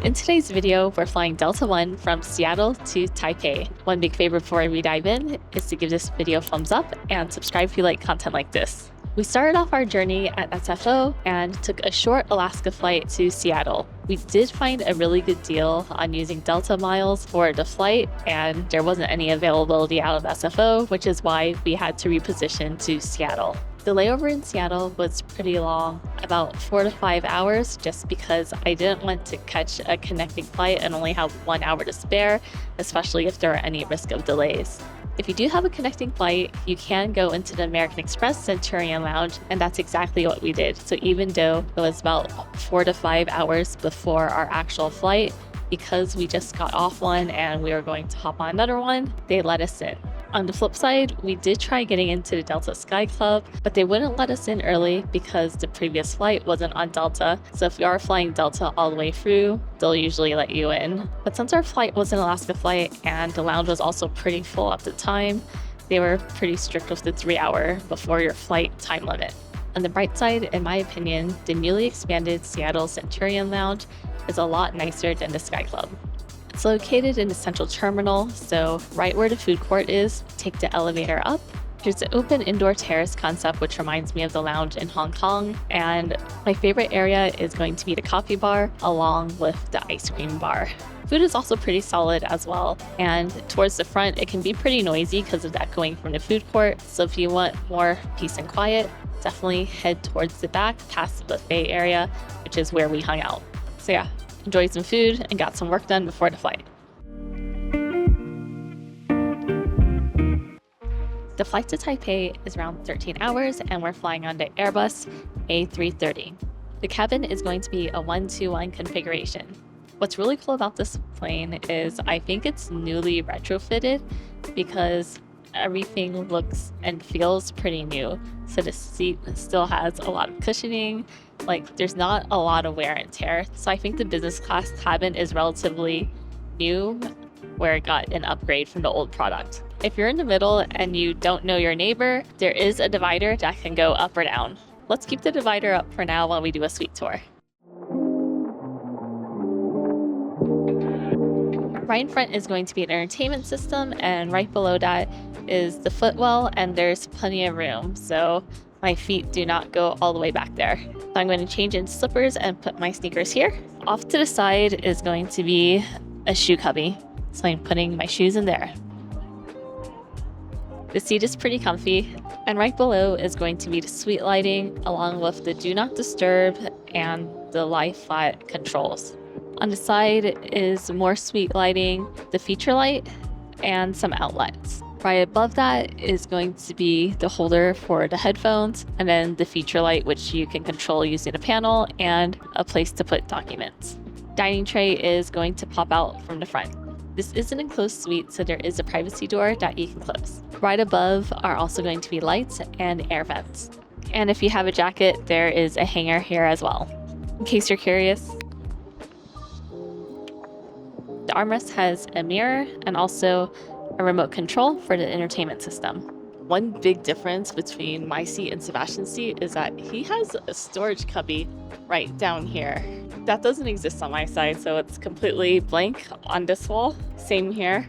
In today's video, we're flying Delta One from Seattle to Taipei. One big favor before we dive in is to give this video a thumbs up and subscribe if you like content like this. We started off our journey at SFO and took a short Alaska flight to Seattle. We did find a really good deal on using Delta miles for the flight, and there wasn't any availability out of SFO, which is why we had to reposition to Seattle. The layover in Seattle was pretty long, about 4 to 5 hours, just because I didn't want to catch a connecting flight and only have 1 hour to spare, especially if there are any risk of delays. If you do have a connecting flight, you can go into the American Express Centurion Lounge, and that's exactly what we did. So even though it was about 4 to 5 hours before our actual flight, because we just got off one and we were going to hop on another one, they let us in. On the flip side, we did try getting into the Delta Sky Club, but they wouldn't let us in early because the previous flight wasn't on Delta. So if you are flying Delta all the way through, they'll usually let you in. But since our flight was an Alaska flight and the lounge was also pretty full at the time, they were pretty strict with the 3-hour before your flight time limit. On the bright side, in my opinion, the newly expanded Seattle Centurion Lounge is a lot nicer than the Sky Club. It's located in the central terminal, so right where the food court is, take the elevator up. There's an open indoor terrace concept, which reminds me of the lounge in Hong Kong. And my favorite area is going to be the coffee bar, along with the ice cream bar. Food is also pretty solid as well. And towards the front, it can be pretty noisy because of that going from the food court. So if you want more peace and quiet, definitely head towards the back past the buffet area, which is where we hung out. So yeah, enjoyed some food and got some work done before the flight. The flight to Taipei is around 13 hours and we're flying on the Airbus A330. The cabin is going to be a 1-2-1 configuration. What's really cool about this plane is I think it's newly retrofitted because everything looks and feels pretty new. So the seat still has a lot of cushioning, like there's not a lot of wear and tear. So I think the business class cabin is relatively new, where it got an upgrade from the old product. If you're in the middle and you don't know your neighbor, there is a divider that can go up or down. Let's keep the divider up for now while we do a suite tour. Right in front is going to be an entertainment system, and right below that is the footwell, and there's plenty of room, so my feet do not go all the way back there. So I'm going to change in slippers and put my sneakers here. Off to the side is going to be a shoe cubby, so I'm putting my shoes in there. The seat is pretty comfy, and right below is going to be the suite lighting, along with the do not disturb and the lie flat controls. On the side is more suite lighting, the feature light, and some outlets. Right above that is going to be the holder for the headphones, and then the feature light, which you can control using a panel, and a place to put documents. Dining tray is going to pop out from the front. This is an enclosed suite, so there is a privacy door that you can close. Right above are also going to be lights and air vents. And if you have a jacket, there is a hanger here as well. In case you're curious, the armrest has a mirror and also a remote control for the entertainment system. One big difference between my seat and Sebastian's seat is that he has a storage cubby right down here. That doesn't exist on my side, so it's completely blank on this wall. Same here.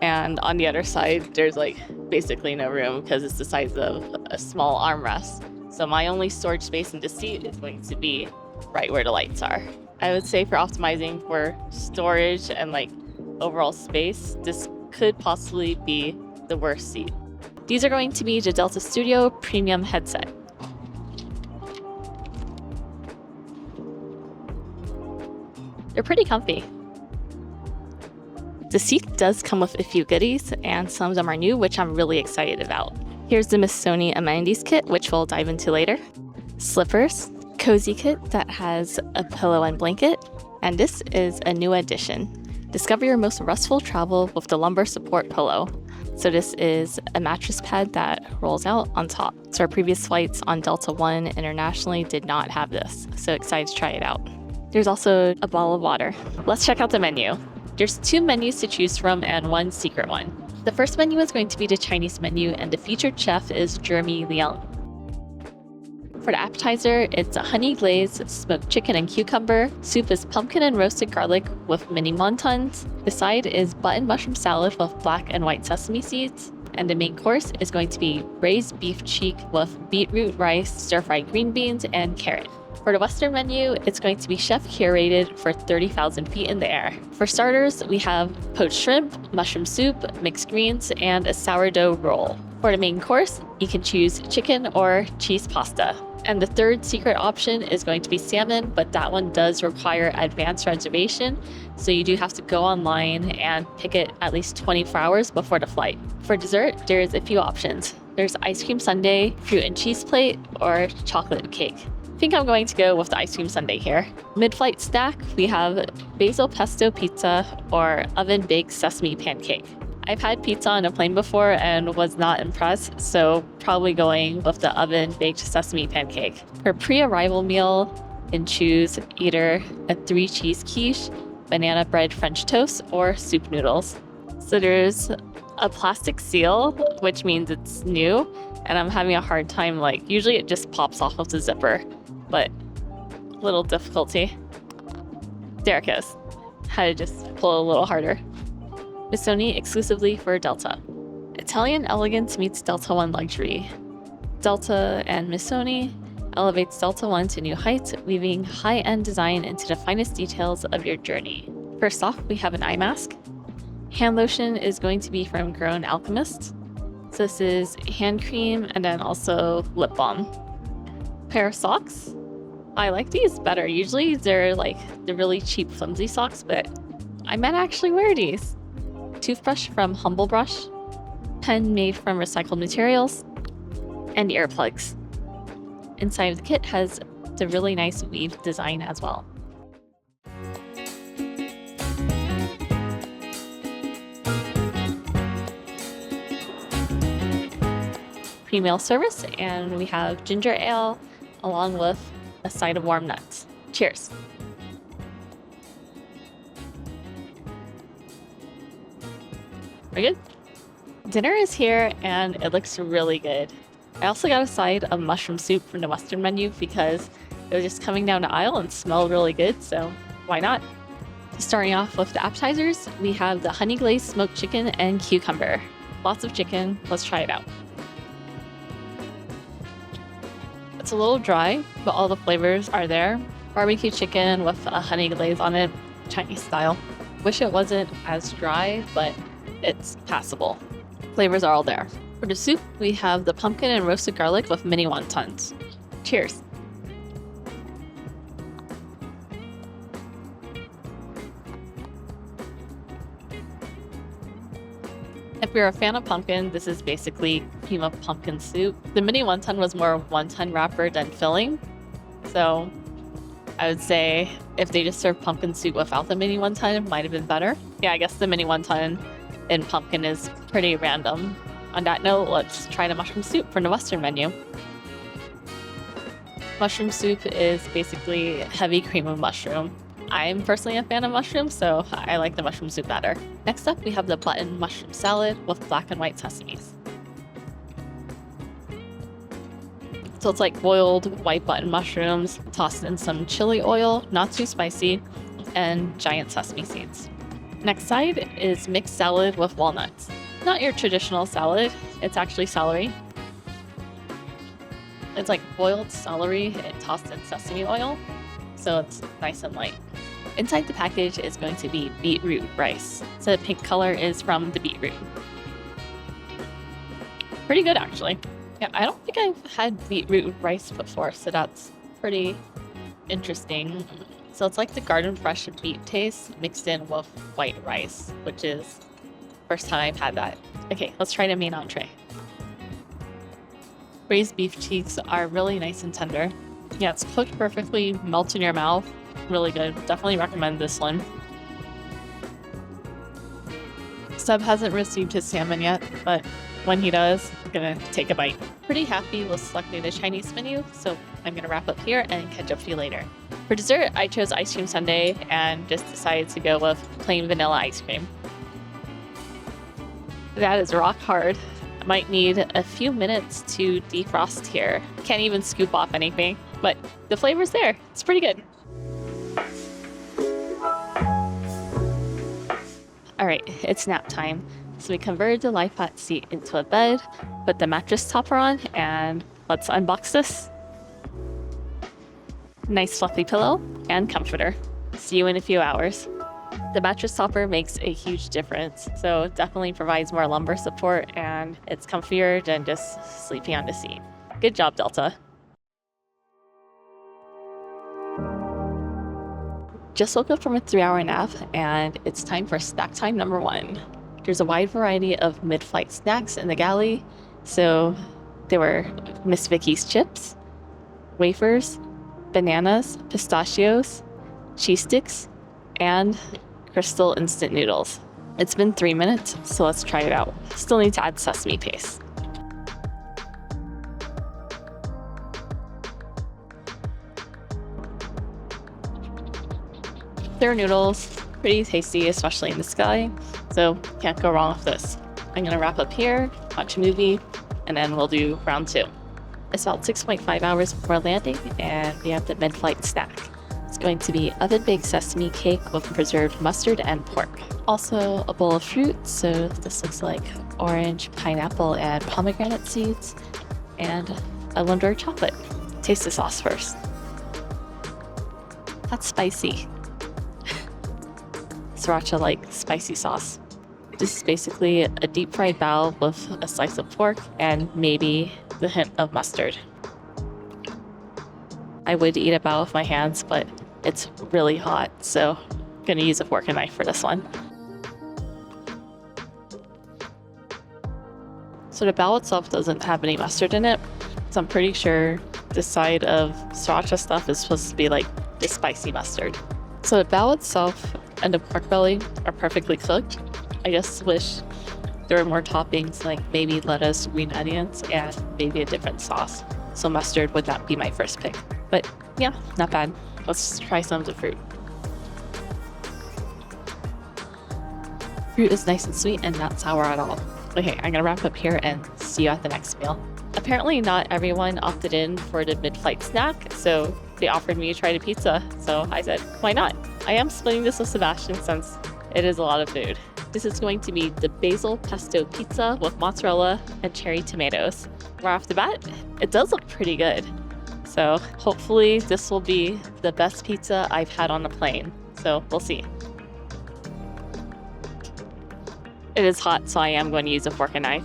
And on the other side, there's like basically no room because it's the size of a small armrest. So my only storage space in the seat is going to be right where the lights are. I would say for optimizing for storage and like overall space, this could possibly be the worst seat. These are going to be the Delta Studio Premium headset. They're pretty comfy. The seat does come with a few goodies, and some of them are new, which I'm really excited about. Here's the Missoni amenities kit, which we'll dive into later. Slippers, cozy kit that has a pillow and blanket, and this is a new addition. Discover your most restful travel with the lumbar support pillow. So this is a mattress pad that rolls out on top. So our previous flights on Delta One internationally did not have this, so excited to try it out. There's also a bottle of water. Let's check out the menu. There's 2 menus to choose from and 1 secret one. The first menu is going to be the Chinese menu, and the featured chef is Jeremy Liang. For the appetizer, it's a honey glazed smoked chicken and cucumber. Soup is pumpkin and roasted garlic with mini wontons. The side is button mushroom salad with black and white sesame seeds. And the main course is going to be braised beef cheek with beetroot rice, stir-fried green beans, and carrot. For the Western menu, it's going to be chef curated for 30,000 feet in the air. For starters, we have poached shrimp, mushroom soup, mixed greens, and a sourdough roll. For the main course, you can choose chicken or cheese pasta. And the third secret option is going to be salmon, but that one does require advanced reservation, so you do have to go online and pick it at least 24 hours before the flight. For dessert, there's a few options. There's ice cream sundae, fruit and cheese plate, or chocolate cake. I think I'm going to go with the ice cream sundae here. Mid-flight snack, we have basil pesto pizza or oven-baked sesame pancake. I've had pizza on a plane before and was not impressed, so probably going with the oven-baked sesame pancake. For pre-arrival meal, you can choose either a 3-cheese quiche, banana bread French toast, or soup noodles. So there's a plastic seal, which means it's new, and I'm having a hard time, usually it just pops off of the zipper, but little difficulty. There it goes. Had to just pull a little harder. Missoni exclusively for Delta. Italian elegance meets Delta One luxury. Delta and Missoni elevates Delta One to new heights, weaving high-end design into the finest details of your journey. First off, we have an eye mask. Hand lotion is going to be from Grown Alchemist. So this is hand cream and then also lip balm. Pair of socks. I like these better. Usually they're the really cheap flimsy socks, but I might actually wear these. Toothbrush from Humble Brush, pen made from recycled materials, and earplugs. Inside of the kit has the really nice weave design as well. Pre-meal service, and we have ginger ale along with a side of warm nuts. Cheers. We're good? Dinner is here and it looks really good. I also got a side of mushroom soup from the Western menu because it was just coming down the aisle and smelled really good, so why not? Starting off with the appetizers, we have the honey glazed smoked chicken and cucumber. Lots of chicken, let's try it out. It's a little dry, but all the flavors are there. Barbecue chicken with a honey glaze on it, Chinese style. Wish it wasn't as dry, but it's passable. Flavors are all there. For the soup, we have the pumpkin and roasted garlic with mini wontons. Cheers. If you're a fan of pumpkin, this is basically cream of pumpkin soup. The mini wonton was more wonton wrapper than filling. So I would say if they just served pumpkin soup without the mini wonton, it might have been better. Yeah, I guess the mini wonton in pumpkin is pretty random. On that note, let's try the mushroom soup from the Western menu. Mushroom soup is basically heavy cream of mushroom. I'm personally a fan of mushrooms, so I like the mushroom soup better. Next up, we have the button mushroom salad with black and white sesames. So it's like boiled white button mushrooms, tossed in some chili oil, not too spicy, and giant sesame seeds. Next side is mixed salad with walnuts. Not your traditional salad, it's actually celery. It's like boiled celery and tossed in sesame oil, so it's nice and light. Inside the package is going to be beetroot rice. So the pink color is from the beetroot. Pretty good, actually. Yeah, I don't think I've had beetroot rice before, so that's pretty interesting. So it's like the garden fresh beet taste mixed in with white rice, which is first time I've had that. Okay, let's try the main entree. Braised beef cheeks are really nice and tender. Yeah, it's cooked perfectly, melts in your mouth. Really good. Definitely recommend this one. Seb hasn't received his salmon yet, but when he does, I'm gonna take a bite. Pretty happy with selecting the Chinese menu, so I'm gonna wrap up here and catch up to you later. For dessert, I chose ice cream sundae and just decided to go with plain vanilla ice cream. That is rock hard. Might need a few minutes to defrost here. Can't even scoop off anything, but the flavor's there. It's pretty good. All right, it's nap time. So we converted the life flat seat into a bed, put the mattress topper on, and let's unbox this. Nice fluffy pillow and comforter. See you in a few hours. The mattress topper makes a huge difference, so it definitely provides more lumbar support and it's comfier than just sleeping on the seat. Good job, Delta. Just woke up from a 3-hour nap and it's time for snack time number 1. There's a wide variety of mid-flight snacks in the galley. So there were Miss Vicky's chips, wafers, bananas, pistachios, cheese sticks, and Crystal instant noodles. It's been 3 minutes, so let's try it out. Still need to add sesame paste. Their noodles, pretty tasty, especially in the sky, so can't go wrong with this. I'm gonna wrap up here, watch a movie, and then we'll do round 2. It's about 6.5 hours before landing, and we have the mid-flight snack. It's going to be oven-baked sesame cake with preserved mustard and pork. Also a bowl of fruit, so this looks like orange, pineapple, and pomegranate seeds, and a Lindor chocolate. Taste the sauce first. That's spicy. Sriracha like spicy sauce. This is basically a deep fried bao with a slice of pork and maybe the hint of mustard. I would eat a bao with my hands, but it's really hot, so I'm gonna use a fork and knife for this one. So the bao itself doesn't have any mustard in it, so I'm pretty sure this side of sriracha stuff is supposed to be like the spicy mustard. So the bao itself and the pork belly are perfectly cooked. I just wish there were more toppings, like maybe lettuce, green onions, and maybe a different sauce. So mustard would not be my first pick. But yeah, not bad. Let's try some of the fruit. Fruit is nice and sweet and not sour at all. Okay, I'm gonna wrap up here and see you at the next meal. Apparently not everyone opted in for the mid-flight snack, so they offered me to try the pizza. So I said, why not? I am splitting this with Sebastian since it is a lot of food. This is going to be the basil pesto pizza with mozzarella and cherry tomatoes. Right off the bat, it does look pretty good. So hopefully this will be the best pizza I've had on the plane. So we'll see. It is hot, so I am going to use a fork and knife.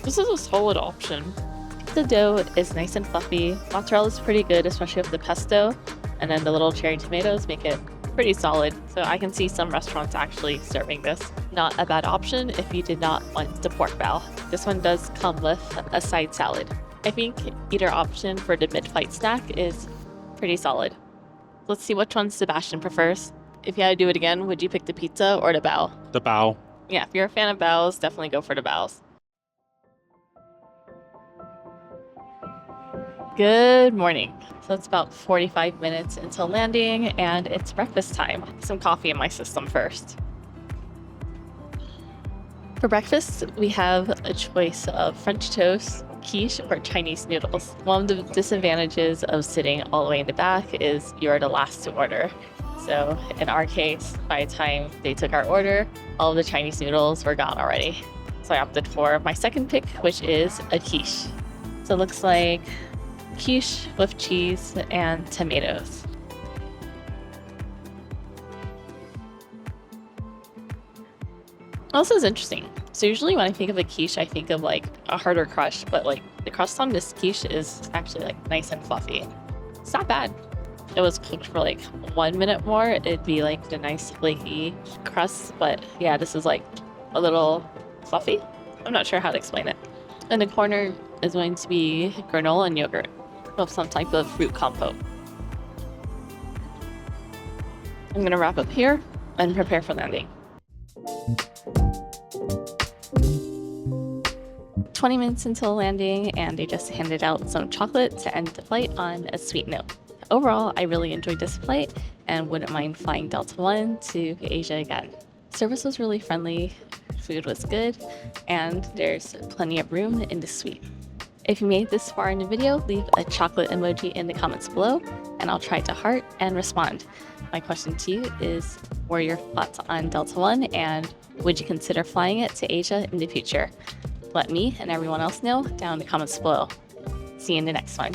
This is a solid option. The dough is nice and fluffy. Mozzarella is pretty good, especially with the pesto. And then the little cherry tomatoes make it pretty solid. So I can see some restaurants actually serving this. Not a bad option if you did not want the pork bao. This one does come with a side salad. I think either option for the mid-flight snack is pretty solid. Let's see which one Sebastian prefers. If you had to do it again, would you pick the pizza or the bao? The bao. Yeah, if you're a fan of baos, definitely go for the baos. Good morning. So it's about 45 minutes until landing and it's breakfast time. Some coffee in my system first. For breakfast, we have a choice of French toast, quiche, or Chinese noodles. One of the disadvantages of sitting all the way in the back is you're the last to order. So in our case, by the time they took our order, all of the Chinese noodles were gone already. So I opted for my second pick, which is a quiche. So it looks like quiche with cheese and tomatoes. Oh, this is interesting. So usually when I think of a quiche, I think of like a harder crust, but like the crust on this quiche is actually like nice and fluffy. It's not bad. It was cooked for like 1 minute more, it'd be like the nice flaky crust, but yeah, this is like a little fluffy. I'm not sure how to explain it. In the corner is going to be granola and yogurt with some type of fruit compote. I'm gonna wrap up here and prepare for landing. 20 minutes until landing, and they just handed out some chocolate to end the flight on a sweet note. Overall, I really enjoyed this flight, and wouldn't mind flying Delta One to Asia again. Service was really friendly, food was good, and there's plenty of room in the suite. If you made this far in the video, leave a chocolate emoji in the comments below, and I'll try to heart and respond. My question to you is, what are your thoughts on Delta One, and would you consider flying it to Asia in the future? Let me and everyone else know down in the comments below. See you in the next one.